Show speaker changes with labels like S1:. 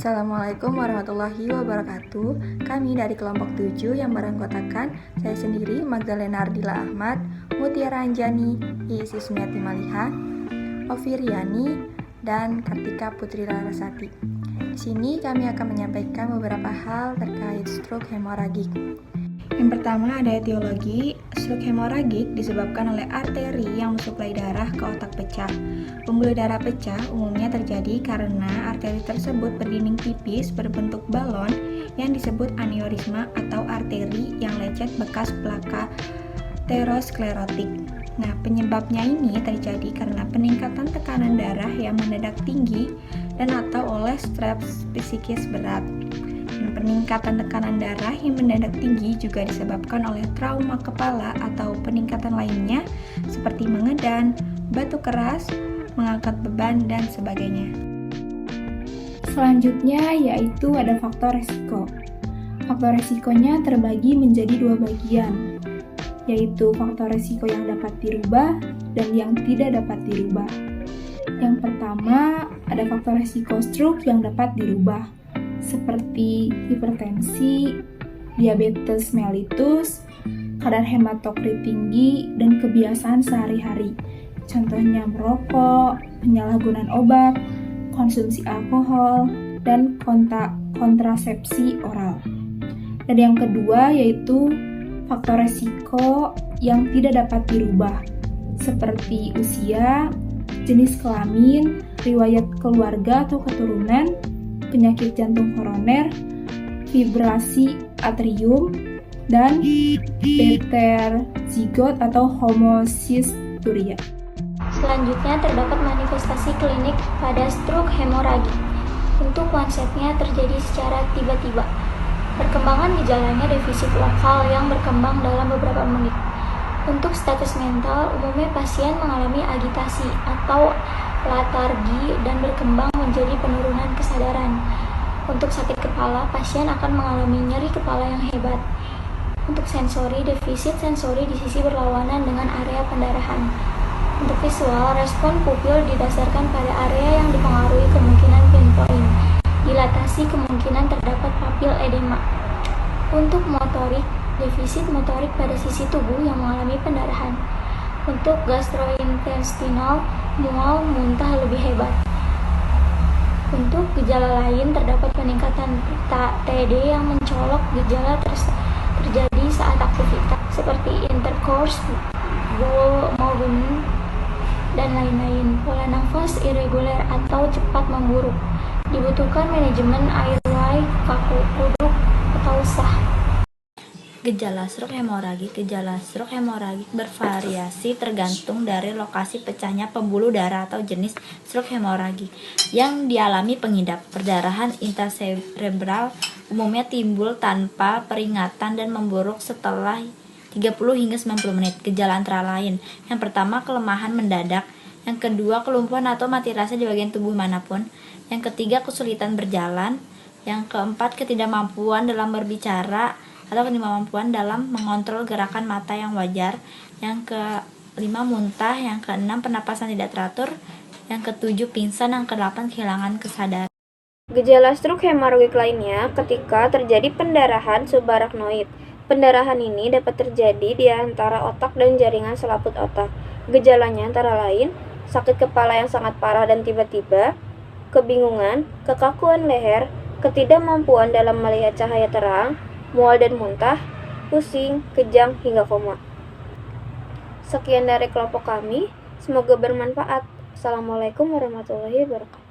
S1: Assalamualaikum warahmatullahi wabarakatuh. Kami dari kelompok 7 yang beranggotakan saya sendiri, Magdalena Ardila Ahmad, Mutiara Anjani, Iis Ismiati Maliha, Ovi Riani, dan Kartika Putri Larasati. Di sini kami akan menyampaikan beberapa hal terkait stroke hemoragik. Yang pertama ada etiologi. Stroke hemoragik disebabkan oleh arteri yang mensuplai darah ke otak pecah. Pembuluh darah pecah umumnya terjadi karena arteri tersebut berdinding tipis berbentuk balon yang disebut aneurisma atau arteri yang lecet bekas plaka aterosklerotik. Nah, penyebabnya ini terjadi karena peningkatan tekanan darah yang mendadak tinggi dan atau oleh stres psikis berat. Peningkatan tekanan darah yang mendadak tinggi juga disebabkan oleh trauma kepala atau peningkatan lainnya seperti mengedan, batu keras, mengangkat beban, dan sebagainya. Selanjutnya yaitu ada faktor resiko. Faktor resikonya terbagi menjadi dua bagian, yaitu faktor resiko yang dapat dirubah dan yang tidak dapat dirubah. Yang pertama ada faktor resiko stroke yang dapat dirubah, seperti hipertensi, diabetes mellitus, kadar hematokrit tinggi, dan kebiasaan sehari-hari. Contohnya merokok, penyalahgunaan obat, konsumsi alkohol, dan kontrasepsi oral. Dan yang kedua yaitu faktor resiko yang tidak dapat dirubah, seperti usia, jenis kelamin, riwayat keluarga atau keturunan, penyakit jantung koroner, fibrasi atrium, dan heterozigot atau homocysturia.
S2: Selanjutnya terdapat manifestasi klinik pada stroke hemoragik. Untuk onsetnya terjadi secara tiba-tiba. Perkembangan gejalanya defisit lokal yang berkembang dalam beberapa menit. Untuk status mental, umumnya pasien mengalami agitasi atau letargi dan berkembang menjadi penurunan kesadaran. Untuk sakit kepala, pasien akan mengalami nyeri kepala yang hebat. Untuk sensori, defisit sensori di sisi berlawanan dengan area pendarahan. Untuk visual, respon pupil didasarkan pada area yang dipengaruhi kemungkinan pinpoint. Dilatasi kemungkinan terdapat papil edema. Untuk motorik, defisit motorik pada sisi tubuh yang mengalami pendarahan. Untuk gastrointestinal, mual, muntah lebih hebat. Untuk gejala lain terdapat peningkatan TD yang mencolok. Gejala terjadi saat aktivitas seperti intercourse, bowel movement, dan lain-lain. Pola nafas irregular atau cepat memburuk. Dibutuhkan manajemen airway, kaku kuduk, atau sah.
S3: Gejala stroke hemoragik bervariasi tergantung dari lokasi pecahnya pembuluh darah atau jenis stroke hemoragik yang dialami pengidap. Perdarahan intracerebral umumnya timbul tanpa peringatan dan memburuk setelah 30 hingga 90 menit. Gejala antara lain: yang pertama, kelemahan mendadak; yang kedua, kelumpuhan atau mati rasa di bagian tubuh manapun; yang ketiga, kesulitan berjalan; yang keempat, ketidakmampuan dalam berbicara atau ketidakmampuan dalam mengontrol gerakan mata yang wajar; yang kelima, muntah; yang keenam, pernapasan tidak teratur; yang ketujuh, pingsan; yang kedelapan, kehilangan kesadaran.
S4: Gejala stroke hemoragik lainnya ketika terjadi pendarahan subarachnoid. Pendarahan ini dapat terjadi di antara otak dan jaringan selaput otak. Gejalanya antara lain sakit kepala yang sangat parah dan tiba-tiba, kebingungan, kekakuan leher, ketidakmampuan dalam melihat cahaya terang, mual dan muntah, pusing, kejang, hingga koma. Sekian dari kelompok kami, semoga bermanfaat. Assalamualaikum warahmatullahi wabarakatuh.